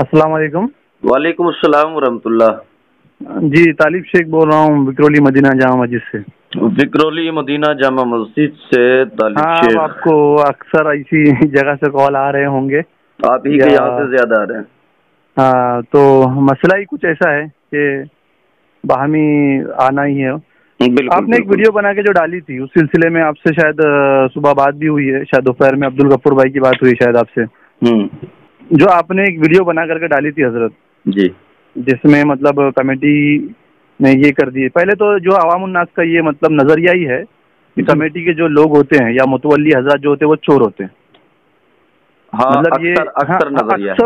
अस्सलाम वालेकुम। वालेकुम अस्सलाम वरहमतुल्लाह। जी, तालिब शेख बोल रहा हूँ विक्रोली मदीना जामा मस्जिद से। विक्रोली मदीना जामा मस्जिद से तालिब हाँ, अब शेख। आपको अक्सर ऐसी जगह से कॉल आ रहे होंगे आप ही के या। यहाँ से ज्यादा आ रहे हैं। हाँ, तो मसला ही कुछ ऐसा है कि बाहमी आना ही है। बिल्कुल आपने एक बिल्कुल। वीडियो बना के जो डाली थी उस सिलसिले में आपसे शायद सुबह बात भी हुई है, शायद दोपहर में अब्दुल गफूर भाई की बात हुई शायद आपसे। हम्म। जो आपने एक वीडियो बना करके डाली थी हजरत, जी। जिसमें मतलब कमेटी ने ये कर दिए। पहले तो जो अवाम उन्नास का ये मतलब नजरिया ही है कि कमेटी के जो लोग होते हैं या मुतवल्ली हजरत जो होते हैं वो चोर होते हैं। हाँ, मतलब ये अक्सर हाँ, अक्सर नजरिया है।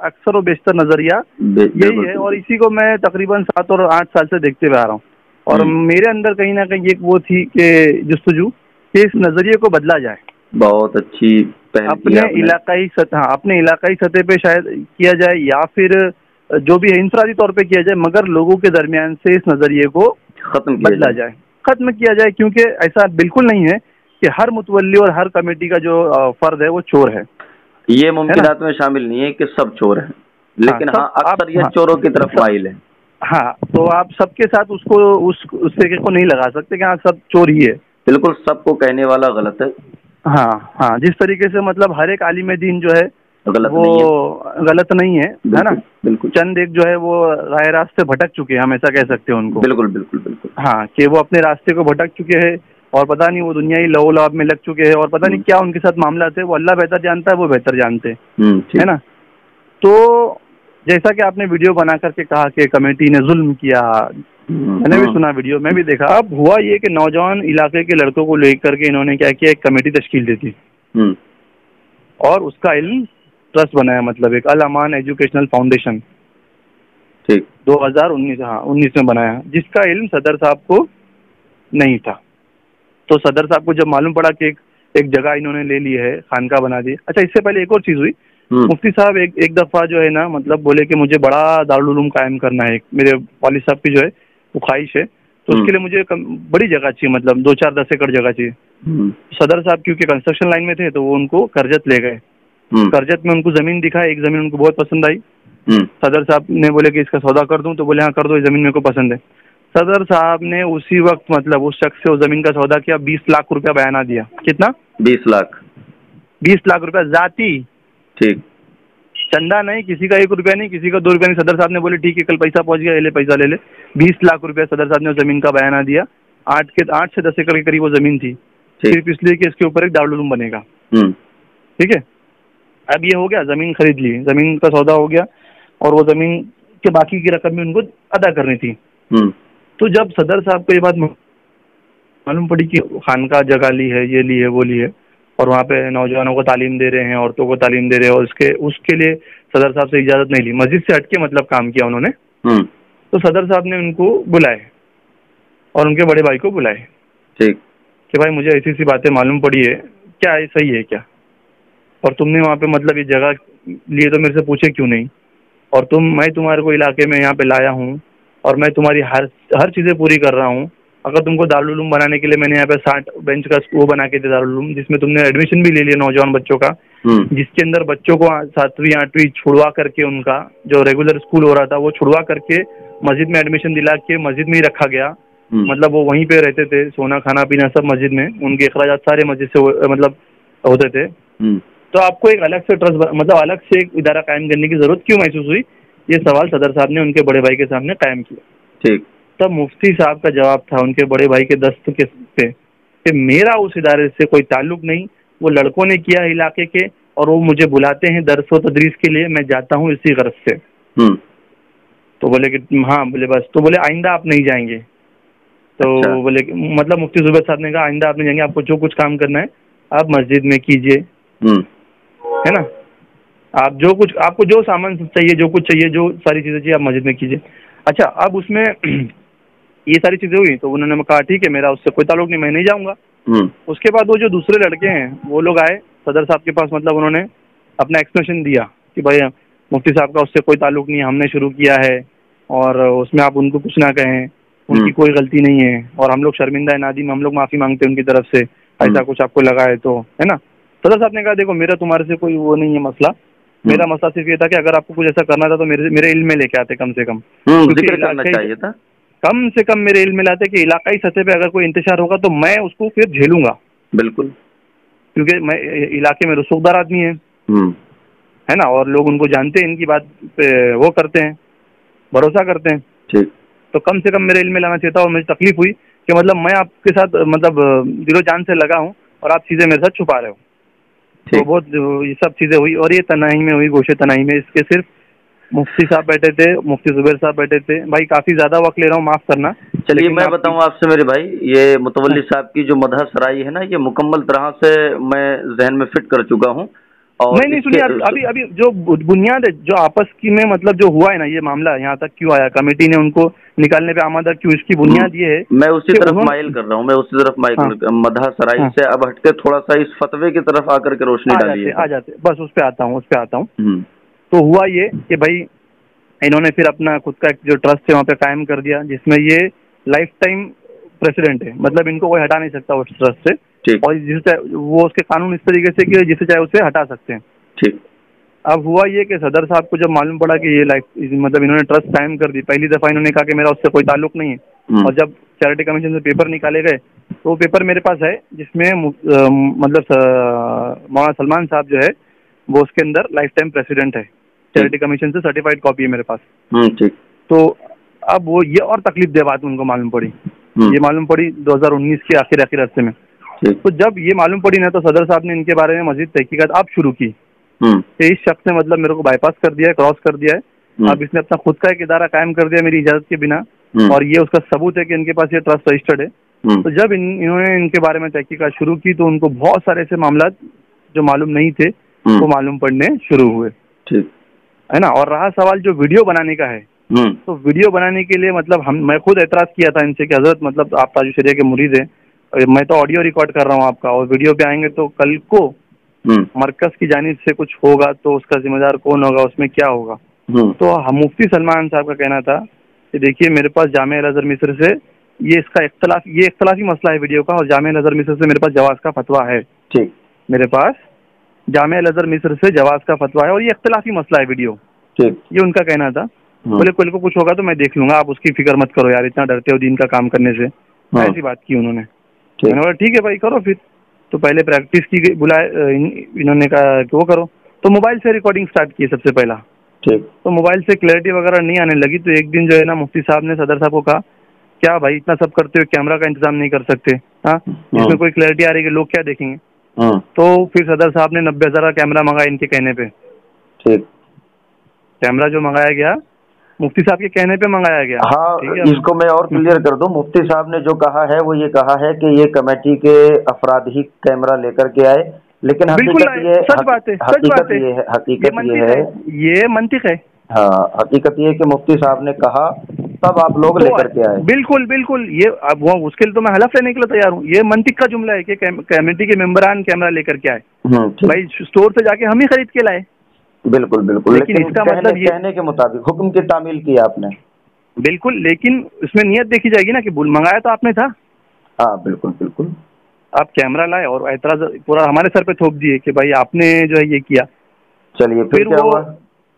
अक्सर व बेशतर नजरिया यही बिल्कुल है। और बिल्कुल। इसी को मैं तकरीबन 7 और 8 साल से देखते हुए आ रहा हूँ। और हम्म। मेरे अंदर कहीं ना कहीं एक वो थी कि जुस्तजू कि इस नजरिए को बदला जाए। बहुत अच्छी पहल की अपने आपने। इलाकाई सतह, हाँ, अपने इलाकाई सतह पे शायद किया जाए या फिर जो भी है इंफरादी तौर पे किया जाए, मगर लोगों के दरमियान से इस नजरिए को खत्म किया बदला जाए। जाए, खत्म किया जाए। क्योंकि ऐसा बिल्कुल नहीं है कि हर मुतवल्ली और हर कमेटी का जो फर्द है वो चोर ये है ना। मुमकिनात में शामिल नहीं है कि सब चोर हैं, हाँ, लेकिन हाँ सब आप अक्सर ये हाँ चोरों की तरफ माइल है। हाँ, तो आप सबके साथ उसको उस तरीके को नहीं लगा सकते कि हाँ सब चोर ही है। बिल्कुल, सबको कहने वाला गलत है। हाँ हाँ, जिस तरीके से मतलब हर एक आलिम दीन जो है गलत वो नहीं है। गलत नहीं है ना। बिल्कुल बिल्कुल। चंद एक जो है वो राह रास्ते भटक चुके हैं, हम ऐसा कह सकते हैं उनको। बिल्कुल बिल्कुल बिल्कुल। हाँ, कि वो अपने रास्ते को भटक चुके हैं और पता नहीं वो दुनिया ही लहू लहाब में लग चुके हैं और पता नहीं क्या उनके साथ मामला थे। वो अल्लाह बेहतर जानता है, वो बेहतर जानते हैं, है ठीक। ना। तो जैसा कि आपने वीडियो बना करके कहा कि कमेटी ने जुल्म किया, मैंने भी हम्म। सुना वीडियो में भी देखा। अब हुआ ये कि नौजवान इलाके के लड़कों को लेकर के इन्होंने क्या किया, एक कमेटी तश्कील दी थी हम्म। और उसका इल्म ट्रस्ट बनाया, मतलब एक अल अमान एजुकेशनल फाउंडेशन। ठीक। 2019, हाँ 19 में बनाया, जिसका इल्म सदर साहब को नहीं था। तो सदर साहब को जब मालूम पड़ा कि एक जगह इन्होंने ले ली है, खानका बना दी। अच्छा, इससे पहले एक और चीज़ हुई। हम्म। मुफ्ती साहब एक दफ़ा जो है ना, मतलब बोले कि मुझे बड़ा दारुल उलूम कायम करना है। मेरे वालिद साहब की जो है वो ख्वाहिश है, तो उसके लिए मुझे बड़ी जगह चाहिए, मतलब 2-4-10 एकड़ जगह चाहिए। सदर साहब क्योंकि कंस्ट्रक्शन लाइन में थे तो वो उनको करजत ले गए। करजत में उनको ज़मीन दिखा, एक ज़मीन उनको बहुत पसंद आई। सदर साहब ने बोले कि इसका सौदा कर दूं, तो बोले हाँ कर दो, ये ज़मीन मेरे को पसंद है। सदर साहब ने उसी वक्त मतलब उस शख्स से उस ज़मीन का सौदा किया, 20 लाख रुपया बयाना दिया। कितना? 20 लाख। 20 लाख रुपया जाती, ठीक। चंदा नहीं, किसी का 1 रुपया नहीं, किसी का 2 रुपया नहीं। सदर साहब ने बोले ठीक है, कल पैसा पहुंच गया, ले ले पैसा ले ले। 20 लाख रुपया सदर साहब ने उस जमीन का बयाना दिया। 8 से 10 एकड़ के करीब वो जमीन थी, सिर्फ इसलिए कि इसके ऊपर एक दारुल उलूम बनेगा। ठीक है, अब ये हो गया, जमीन खरीद ली, जमीन का सौदा हो गया और वो जमीन के बाकी की रकम भी उनको अदा करनी थी। तो जब सदर साहब को ये बात मालूम पड़ी कि खानका जगह ली है, ये ली है, वो ली है, और वहाँ पे नौजवानों को तालीम दे रहे हैं, औरतों को तालीम दे रहे हैं, और उसके लिए सदर साहब से इजाज़त नहीं ली, मस्जिद से हटके मतलब काम किया उन्होंने। तो सदर साहब ने उनको बुलाए और उनके बड़े भाई को बुलाए। ठीक। कि भाई मुझे ऐसी सी बातें मालूम पड़ी है, क्या है, सही है क्या? और तुमने वहाँ पे मतलब ये जगह लिए तो मेरे से पूछे क्यों नहीं? और मैं तुम्हारे को इलाके में यहाँ पे लाया हूँ और मैं तुम्हारी हर चीज़ें पूरी कर रहा हूँ। अगर तुमको दारुल उलूम बनाने के लिए मैंने यहाँ पे 60 बेंच का वो बना के दिया दारुल उलूम, जिसमें तुमने एडमिशन भी ले लिया नौजवान बच्चों का, जिसके अंदर बच्चों को 7वीं 8वीं छुड़वा करके उनका जो रेगुलर स्कूल हो रहा था वो छुड़वा करके मस्जिद में एडमिशन दिला के मस्जिद में ही रखा गया। मतलब वो वहीं पे रहते थे, सोना खाना पीना सब मस्जिद में, उनके अखराजात सारे मस्जिद से मतलब होते थे। तो आपको एक अलग से ट्रस्ट मतलब अलग से एक इदारा कायम करने की जरूरत क्यों महसूस हुई? ये सवाल सदर साहब ने उनके बड़े भाई के सामने कायम किया। ठीक। तब मुफ्ती साहब का जवाब था उनके बड़े भाई के दस्त के पे कि मेरा उस इदारे से कोई ताल्लुक नहीं, वो लड़कों ने किया इलाके के, और वो मुझे बुलाते हैं दर्स व तदरीस के लिए, मैं जाता हूँ इसी गर्ज से। तो बोले कि हाँ, बोले बस, तो बोले आइंदा आप नहीं जाएंगे। तो अच्छा। बोले मतलब मुफ्ती जुबैर साहब ने कहा आइंदा आप नहीं जाएंगे, आपको जो कुछ काम करना है आप मस्जिद में कीजिए, है ना। आप जो कुछ, आपको जो सामान चाहिए, जो कुछ चाहिए, जो सारी चीज़ें चाहिए, आप मस्जिद में कीजिए। अच्छा, अब उसमें ये सारी चीज़ें हुई तो उन्होंने कहा ठीक है, मेरा उससे कोई ताल्लुक नहीं, मैं नहीं जाऊँगा। उसके बाद वो जो दूसरे लड़के हैं वो लोग आए सदर साहब के पास, मतलब उन्होंने अपना एक्सप्लेनेशन दिया कि भाई मुफ्ती साहब का उससे कोई ताल्लुक नहीं है, हमने शुरू किया है और उसमें आप उनको कुछ ना कहें, उनकी कोई गलती नहीं है और हम लोग शर्मिंदा है, नादिम, हम लोग माफ़ी मांगते हैं उनकी तरफ से, ऐसा कुछ आपको लगा है तो, है ना। सदर साहब ने कहा देखो मेरा तुम्हारे से कोई वो नहीं है मसला, मेरा मसला सिर्फ ये था कि अगर आपको कुछ ऐसा करना था तो मेरे इल्म में लेके आते कम से कम, जिक्र करना चाहिए था। कम से कम मेरे इल्म में लाते कि इलाकाई सतह पे अगर कोई इंतशार होगा तो मैं उसको फिर झेलूंगा। बिल्कुल, क्योंकि मैं इलाके में रसूखदार आदमी है ना, और लोग उनको जानते हैं, इनकी बात पे वो करते हैं, भरोसा करते हैं। ठीक। तो कम से कम मेरे इल्म में लाना चाहिए था। और मुझे तकलीफ हुई कि मतलब मैं आपके साथ मतलब दिलो जान से लगा हूँ और आप चीज़ें मेरे साथ छुपा रहे हो। तो बहुत ये सब चीज़ें हुई, और ये तनाई में हुई, गोशे तनाई में। इसके सिर्फ मुफ्ती साहब बैठे थे, मुफ्ती जुबैर साहब बैठे थे। भाई काफ़ी ज़्यादा वक्त ले रहा हूँ, माफ़ करना। चलिए मैं बताऊं आपसे मेरे भाई, ये मुतवल्ली साहब की जो मदह सराई है ना, ये मुकम्मल तरह से मैं जहन में फिट कर चुका हूँ। और नहीं सुनिए, अभी जो बुनियाद है, जो आपस की में मतलब जो हुआ है ना, ये मामला यहाँ तक क्यों आया, कमेटी ने उनको निकालने पे आमादा क्यों, इसकी बुनियाद ये है। मैं उसी तरफ माइल कर रहा हूँ, मैं उसी तरफ माइल मदह सराई से अब हटके थोड़ा सा इस फतवे की तरफ आकर के रोशनी डालिए। आ जाते बस उस पे आता हूँ। तो हुआ ये कि भाई इन्होंने फिर अपना खुद का एक जो ट्रस्ट है वहाँ पे कायम कर दिया, जिसमें ये लाइफ टाइम प्रेसिडेंट है, मतलब इनको कोई हटा नहीं सकता उस ट्रस्ट से। और जिससे वो उसके कानून इस तरीके से कि जिसे चाहे उसे हटा सकते हैं। ठीक। अब हुआ ये कि सदर साहब को जब मालूम पड़ा कि ये लाइफ मतलब इन्होंने ट्रस्ट कायम कर दी, पहली दफा इन्होंने कहा कि मेरा उससे कोई ताल्लुक नहीं है। और जब चैरिटी कमीशन से पेपर निकाले गए तो वो पेपर मेरे पास है, जिसमें मतलब मौलाना सलमान साहब जो है वो उसके अंदर लाइफ टाइम प्रेसिडेंट है, चैरिटी कमीशन से सर्टिफाइड कॉपी है मेरे पास। ठीक। तो अब वो ये और तकलीफ दे बात उनको मालूम पड़ी, ये मालूम पड़ी 2019 के आखिर अरसे में। तो जब ये मालूम पड़ी ना, तो सदर साहब ने इनके बारे में मजीद तहकीकात आप शुरू की कि इस शख्स ने मतलब मेरे को बाईपास कर दिया है, क्रॉस कर दिया है। अब इसने अपना खुद का एक इदारा कायम कर दिया मेरी इजाजत के बिना, और ये उसका सबूत है कि इनके पास ये ट्रस्ट रजिस्टर्ड है। तो जब इन्होंने इनके बारे में तहकीकात शुरू की तो उनको बहुत सारे ऐसे मामला जो मालूम नहीं थे वो मालूम पड़ने शुरू हुए, है ना। और रहा सवाल जो वीडियो बनाने का है, तो वीडियो बनाने के लिए मतलब मैं खुद एतराज किया था इनसे कि हजरत मतलब आप ताजु शरिया के मुरीद हैं, मैं तो ऑडियो रिकॉर्ड कर रहा हूँ आपका, और वीडियो पे आएंगे तो कल को मरकज की जानिब से कुछ होगा तो उसका जिम्मेदार कौन होगा, उसमें क्या होगा। तो मुफ्ती सलमान साहब का कहना था कि देखिए मेरे पास जामिया अल अज़हर मिस्र से ये इख्तलाफी मसला है वीडियो का, और जामिया अल अज़हर मिस्र से मेरे पास जवाज का फतवा है। ठीक, मेरे पास जामिया अल अज़हर मिस्र से जवाज का फतवा है और ये इख्तलाफी मसला है वीडियो। ठीक, ये उनका कहना था। बोले कल को कुछ होगा तो मैं देख लूंगा, आप उसकी फिक्र मत करो यार, इतना डरते हो दीन का काम करने से, ऐसी बात की उन्होंने। मैंने बोला ठीक है भाई करो फिर। तो पहले प्रैक्टिस की गई, बुलाए इन्होंने कहा कि वो करो, तो मोबाइल से रिकॉर्डिंग स्टार्ट की सबसे पहला। ठीक, तो मोबाइल से क्लैरिटी वगैरह नहीं आने लगी। तो एक दिन जो है ना मुफ्ती साहब ने सदर साहब को कहा, क्या भाई इतना सब करते हुए कैमरा का इंतजाम नहीं कर सकते? हाँ, इसमें कोई क्लैरिटी आ रही है, लोग क्या देखेंगे? तो फिर सदर साहब ने 90,000 का कैमरा मंगाया इनके कहने पे। ठीक, कैमरा जो मंगाया गया मुफ्ती साहब के कहने पे मंगाया गया। हाँ, इसको मैं और क्लियर कर दूं, मुफ्ती साहब ने जो कहा है वो ये कहा है कि ये कमेटी के अफराद ही कैमरा लेकर के आए, लेकिन हकीकत ये सच बात है, हकीकत ये है, ये मंतिक है। हाँ, हकीकत ये कि मुफ्ती साहब ने कहा तब आप लोग लेकर के आए। बिल्कुल ये अब वो उसके लिए तो मैं हलफ लेने के लिए तैयार हूँ। ये मंतिक का जुमला है कि कमेटी के मेंबरान कैमरा लेकर के आए। भाई स्टोर से जाके हम ही खरीद के लाए। बिल्कुल, लेकिन इसका मतलब कहने के मुताबिक हुक्म की तामील की आपने। बिल्कुल, लेकिन उसमें नियत देखी जाएगी ना कि मंगाया तो आपने था। हाँ बिल्कुल। आप कैमरा लाए और एतराज पूरा हमारे सर पे थोप दिए कि भाई आपने जो है ये किया। चलिए फिर क्या हुआ?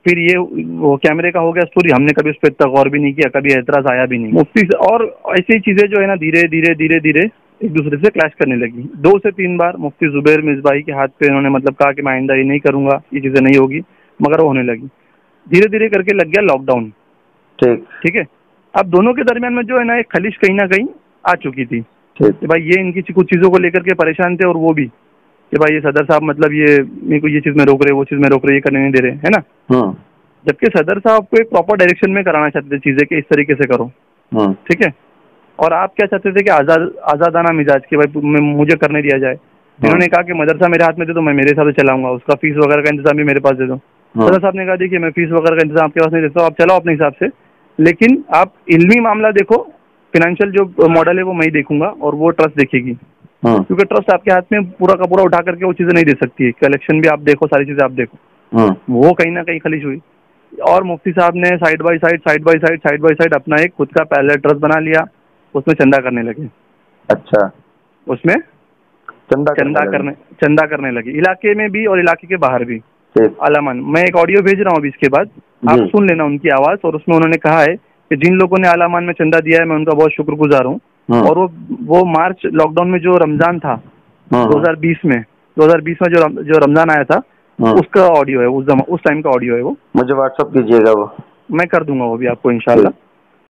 फिर ये वो कैमरे का हो गया स्टोरी, हमने कभी उस पर इतना गौर भी नहीं किया, कभी एतराज आया भी नहीं मुफ्ती से। और ऐसी चीजें जो है ना धीरे धीरे एक दूसरे से क्लैश करने लगी। 2 से 3 बार मुफ्ती जुबैर मिसबाही के हाथ पे इन्होंने मतलब कहा कि मैं आइंदा ये नहीं करूंगा, ये चीजें नहीं होगी, मगर वो होने लगी। धीरे धीरे करके लग गया लॉकडाउन। ठीक है, अब दोनों के दरमियान में जो है ना एक खलिश कहीं ना कहीं आ चुकी थी कि भाई ये इनकी कुछ चीजों को लेकर के परेशान थे, और वो भी कि भाई ये सदर साहब मतलब ये मेरे को ये चीज में रोक रहे, वो चीज में रोक रहे, ये करने नहीं दे रहे, है ना। जबकि सदर साहब को एक प्रॉपर डायरेक्शन में कराना चाहते थे चीजें कि इस तरीके से करो। ठीक है, और आप क्या चाहते थे कि आजादाना मिजाज के भाई मुझे करने दिया जाए। इन्होंने कहा कि मदरसा मेरे हाथ में दे दो, मैं मेरे हिसाब से चलाऊंगा, उसका फीस वगैरह का इंतजाम भी मेरे पास दे दो। सदर साहब ने कहा देखिए मैं फीस वगैरह का इंतजाम आपके पास नहीं देता, आप चलाओ अपने हिसाब से, लेकिन आप इल्मी मामला देखो, फाइनेंशियल जो मॉडल है वो मैं देखूंगा और वो ट्रस्ट देखेगी। क्योंकि ट्रस्ट आपके हाथ में पूरा का पूरा उठा करके वो चीजें नहीं दे सकती है। कलेक्शन भी आप देखो, सारी चीजें आप देखो, वो कहीं ना कहीं खलिश हुई। और मुफ्ती साहब ने साइड बाय साइड अपना एक खुद का पैरेलल ट्रस्ट बना लिया, उसमें चंदा करने लगे। अच्छा, उसमें चंदा करने लगे, इलाके में भी और इलाके के बाहर भी। आलामान, मैं एक ऑडियो भेज रहा हूँ अभी इसके बाद, आप सुन लेना उनकी आवाज। और उसमें उन्होंने कहा है कि जिन लोगों ने आलामान में चंदा दिया है मैं उनका बहुत शुक्रगुजार हूँ। और वो मार्च लॉकडाउन में जो रमजान था 2020 में जो रमजान आया था उसका ऑडियो है, उस टाइम का ऑडियो है वो। मुझे व्हाट्सअप कीजिएगा वो, मैं कर दूंगा वो भी आपको इंशाल्लाह।